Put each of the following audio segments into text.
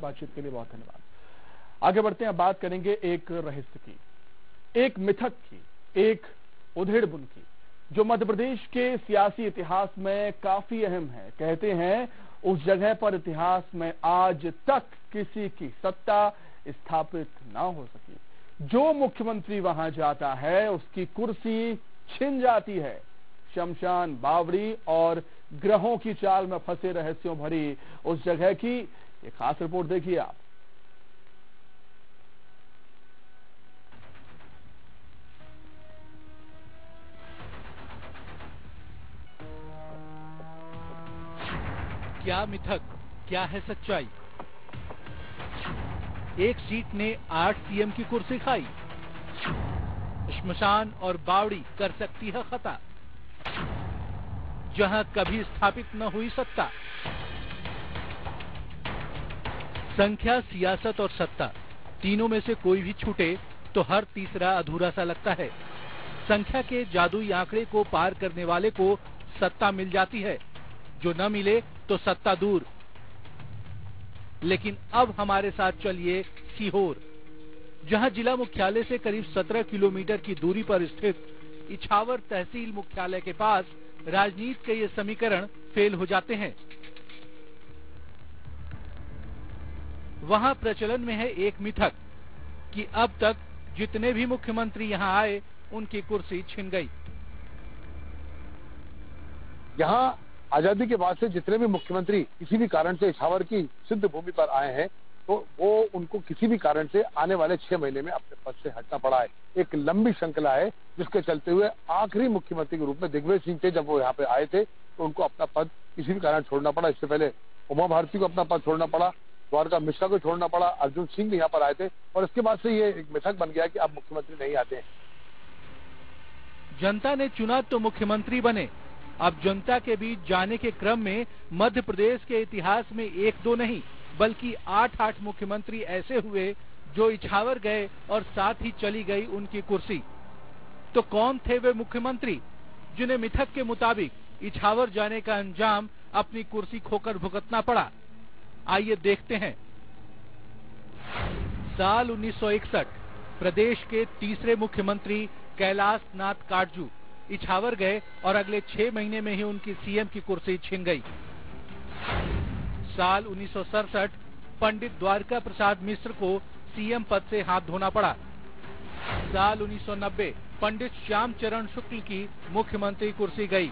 बातचीत के लिए बहुत धन्यवाद। आगे बढ़ते हैं, बात करेंगे एक रहस्य की, एक मिथक की, एक उधेड़बुन की, जो मध्य प्रदेश के सियासी इतिहास में काफी अहम है। कहते हैं उस जगह पर इतिहास में आज तक किसी की सत्ता स्थापित ना हो सकी। जो मुख्यमंत्री वहां जाता है उसकी कुर्सी छिन जाती है। शमशान बावड़ी और ग्रहों की चाल में फंसे रहस्यों भरी उस जगह की एक खास रिपोर्ट देखिए आप। क्या मिथक, क्या है सच्चाई? एक सीट ने 8 सीएम की कुर्सी खाई। श्मशान और बावड़ी कर सकती है खता, जहां कभी स्थापित न हुई सत्ता। संख्या, सियासत और सत्ता, तीनों में से कोई भी छूटे तो हर तीसरा अधूरा सा लगता है। संख्या के जादुई आंकड़े को पार करने वाले को सत्ता मिल जाती है, जो न मिले तो सत्ता दूर। लेकिन अब हमारे साथ चलिए सीहोर, जहां जिला मुख्यालय से करीब 17 किलोमीटर की दूरी पर स्थित इछावर तहसील मुख्यालय के पास राजनीति के ये समीकरण फेल हो जाते हैं। वहां प्रचलन में है एक मिथक कि अब तक जितने भी मुख्यमंत्री यहां आए उनकी कुर्सी छिन गई। यहाँ आजादी के बाद से जितने भी मुख्यमंत्री किसी भी कारण से इछावर की सिद्ध भूमि पर आए हैं तो वो उनको किसी भी कारण से आने वाले 6 महीने में अपने पद से हटना पड़ा है। एक लंबी श्रृंखला है जिसके चलते हुए आखिरी मुख्यमंत्री के रूप में दिग्विजय सिंह थे। जब वो यहाँ पे आए थे तो उनको अपना पद किसी भी कारण छोड़ना पड़ा। इससे पहले उमा भारती को अपना पद छोड़ना पड़ा, द्वारका मिश्रा को छोड़ना पड़ा, अर्जुन सिंह भी यहाँ पर आए थे और इसके बाद से ये एक मिथक बन गया कि अब मुख्यमंत्री नहीं आते हैं। जनता ने चुना तो मुख्यमंत्री बने। अब जनता के बीच जाने के क्रम में मध्य प्रदेश के इतिहास में 1-2 नहीं बल्कि 8-8 मुख्यमंत्री ऐसे हुए जो इछावर गए और साथ ही चली गई उनकी कुर्सी। तो कौन थे वे मुख्यमंत्री जिन्हें मिथक के मुताबिक इछावर जाने का अंजाम अपनी कुर्सी खोकर भुगतना पड़ा? आइए देखते हैं। साल 1961, प्रदेश के तीसरे मुख्यमंत्री कैलाश नाथ काटजू इछावर गए और अगले 6 महीने में ही उनकी सीएम की कुर्सी छिन गई। साल 1967, पंडित द्वारका प्रसाद मिश्र को सीएम पद से हाथ धोना पड़ा। साल 1990, पंडित श्याम चरण शुक्ल की मुख्यमंत्री कुर्सी गई।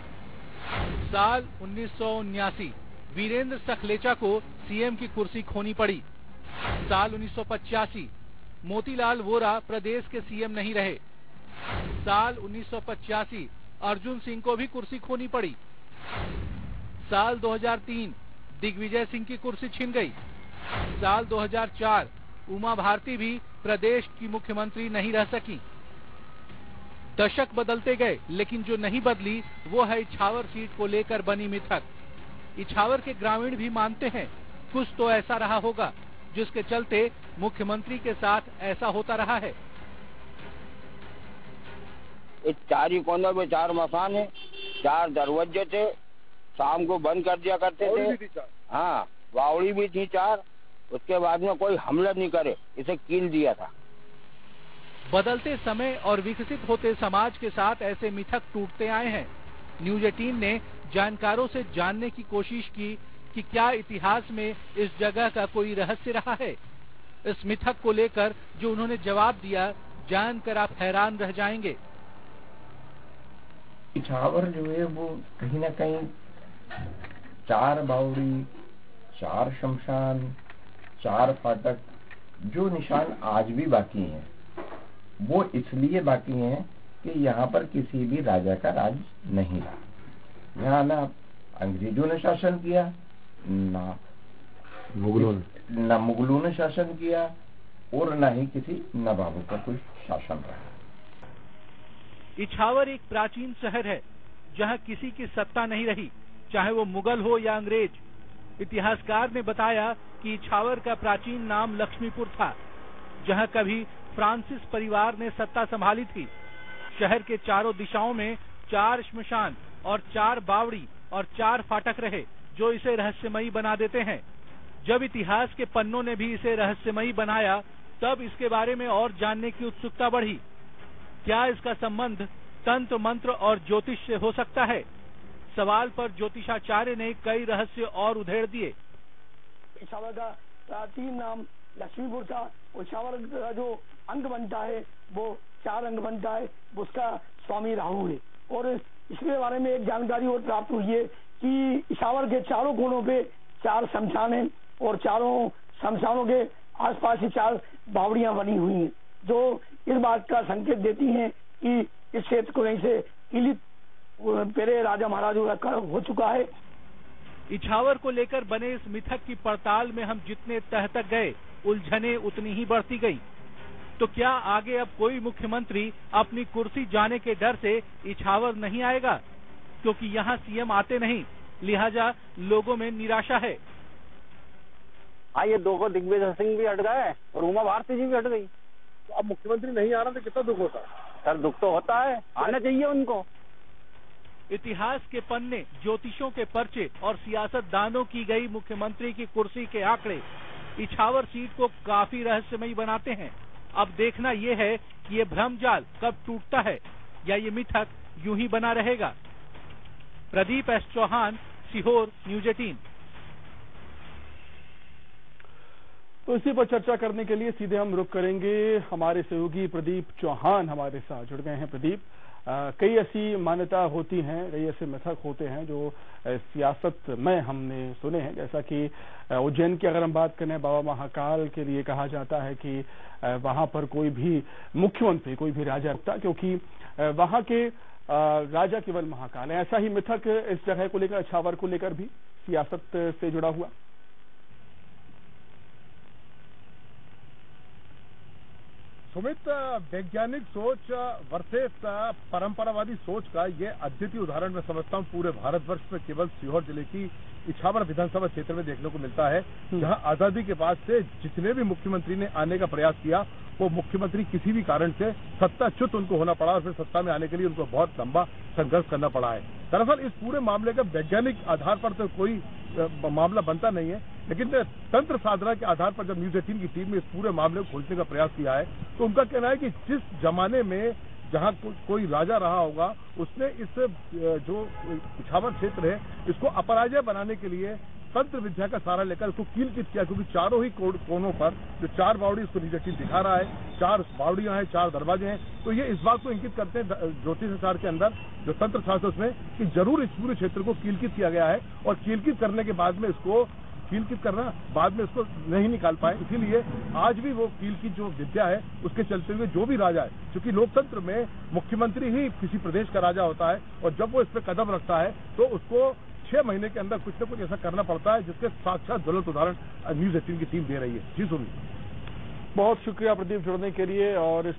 साल 1979, वीरेंद्र सखलेचा को सीएम की कुर्सी खोनी पड़ी। साल 1985, मोतीलाल वोरा प्रदेश के सीएम नहीं रहे। साल 1985, अर्जुन सिंह को भी कुर्सी खोनी पड़ी। साल 2003, दिग्विजय सिंह की कुर्सी छिन गई। साल 2004, उमा भारती भी प्रदेश की मुख्यमंत्री नहीं रह सकी। दशक बदलते गए लेकिन जो नहीं बदली वो है इछावर सीट को लेकर बनी मिथक। इछावर के ग्रामीण भी मानते हैं कुछ तो ऐसा रहा होगा जिसके चलते मुख्यमंत्री के साथ ऐसा होता रहा है। इस 4 कोनों में 4 मकान है, 4 दरवाजे थे, शाम को बंद कर दिया करते थे। हाँ, बावड़ी भी थी 4। उसके बाद में कोई हमला नहीं करे, इसे कील दिया था। बदलते समय और विकसित होते समाज के साथ ऐसे मिथक टूटते आए हैं। न्यूज 18 ने जानकारों से जानने की कोशिश की कि क्या इतिहास में इस जगह का कोई रहस्य रहा है। इस मिथक को लेकर जो उन्होंने जवाब दिया, जानकर आप हैरान रह जाएंगे। इछावर जो है वो कहीं ना कहीं 4 बावड़ी, 4 शमशान, 4 फाटक जो निशान आज भी बाकी हैं, वो इसलिए बाकी हैं कि यहाँ पर किसी भी राजा का राज नहीं रहा। यहाँ ना अंग्रेजों ने शासन किया, ना मुगलों ने शासन किया और ना ही किसी नवाबों का कोई शासन रहा। इछावर एक प्राचीन शहर है जहां किसी की सत्ता नहीं रही, चाहे वो मुगल हो या अंग्रेज। इतिहासकार ने बताया कि इछावर का प्राचीन नाम लक्ष्मीपुर था, जहां कभी फ्रांसिस परिवार ने सत्ता संभाली थी। शहर के चारों दिशाओं में 4 श्मशान और 4 बावड़ी और 4 फाटक रहे, जो इसे रहस्यमयी बना देते हैं। जब इतिहास के पन्नों ने भी इसे रहस्यमयी बनाया, तब इसके बारे में और जानने की उत्सुकता बढ़ी। क्या इसका संबंध तंत्र मंत्र और ज्योतिष से हो सकता है? सवाल पर ज्योतिषाचार्य ने कई रहस्य और उधेड़ दिए। इछावर का प्राचीन नाम लक्ष्मीपुर था। इछावर का जो अंग बनता है वो 4 अंग बनता है, उसका स्वामी राहु है। और इसके बारे में एक जानकारी और प्राप्त हुई है कि इछावर के चारों कोनों पे 4 शमशान हैं और चारों शमशानों के आसपास ही 4 बावड़ियां बनी हुई हैं, जो इस बात का संकेत देती हैं कि इस क्षेत्र को यहीं से किलित पहले राजा महाराजों का हो चुका है। इछावर को लेकर बने इस मिथक की पड़ताल में हम जितने तह तक गए, उलझने उतनी ही बढ़ती गई। तो क्या आगे अब कोई मुख्यमंत्री अपनी कुर्सी जाने के डर से इछावर नहीं आएगा? क्योंकि यहाँ सीएम आते नहीं, लिहाजा लोगों में निराशा है। ये 2 को दिग्विजय सिंह भी हट गए और उमा भारती जी भी हट गई। तो अब मुख्यमंत्री नहीं आ रहा तो कितना दुख होता है? सर दुख तो होता है, आना चाहिए उनको। इतिहास के पन्ने, ज्योतिषों के पर्चे और सियासतदानों की गई मुख्यमंत्री की कुर्सी के आंकड़े इछावर सीट को काफी रहस्यमयी बनाते हैं। अब देखना यह है कि ये भ्रमजाल कब टूटता है या ये मिथक यूं ही बना रहेगा। Pradeep S Chauhan, Sehore, news 18। तो इसी पर चर्चा करने के लिए सीधे हम रुख करेंगे। हमारे सहयोगी प्रदीप चौहान हमारे साथ जुड़ गए हैं। प्रदीप, कई ऐसी मान्यता होती हैं, कई ऐसे मिथक होते हैं जो सियासत में हमने सुने हैं, जैसा कि उज्जैन की अगर हम बात करें, बाबा महाकाल के लिए कहा जाता है कि वहां पर कोई भी मुख्यमंत्री, कोई भी राजा रुकता, क्योंकि वहां के राजा केवल महाकाल है। ऐसा ही मिथक इस जगह को लेकर, इछावर को लेकर भी सियासत से जुड़ा हुआ। सुमित, वैज्ञानिक सोच वर्सेस परंपरावादी सोच का ये अद्वितीय उदाहरण मैं समझता हूँ पूरे भारतवर्ष में केवल सीहोर जिले की इछावर विधानसभा क्षेत्र में देखने को मिलता है, जहां आजादी के बाद से जितने भी मुख्यमंत्री ने आने का प्रयास किया, वो मुख्यमंत्री किसी भी कारण से सत्ताच्युत उनको होना पड़ा और फिर सत्ता में आने के लिए उनको बहुत लंबा संघर्ष करना पड़ा है। दरअसल इस पूरे मामले का वैज्ञानिक आधार पर तो कोई मामला बनता नहीं है, लेकिन तंत्र साधना के आधार पर जब न्यूज 18 की टीम ने इस पूरे मामले को खोजने का प्रयास किया है, तो उनका कहना है कि जिस जमाने में जहां कोई राजा रहा होगा, उसने इस जो इछावर क्षेत्र है इसको अपराजय बनाने के लिए तंत्र विद्या का सहारा लेकर उसको कील-कित किया, क्योंकि चारों ही कोनों पर जो 4 बावड़ी उसको न्यूज 18 दिखा रहा है, 4 बावड़ियां हैं, 4 दरवाजे हैं, तो ये इस बात को इंगित करते हैं ज्योतिषाचार के अंदर जो तंत्र शास्त्र उसमें कि जरूर इस पूरे क्षेत्र को कील-कित किया गया है और कील-कित करने के बाद में इसको कील-कित करना बाद में इसको नहीं निकाल पाए, इसीलिए आज भी वो कील-कित जो विद्या है उसके चलते हुए जो भी राजा है, क्योंकि लोकतंत्र में मुख्यमंत्री ही किसी प्रदेश का राजा होता है और जब वो इस पर कदम रखता है तो उसको 6 महीने के अंदर कुछ न कुछ ऐसा करना पड़ता है, जिसके साक्षात ज्वलंत उदाहरण न्यूज 18 की टीम दे रही है। जी सुनिए। बहुत शुक्रिया प्रदीप जुड़ने के लिए और इस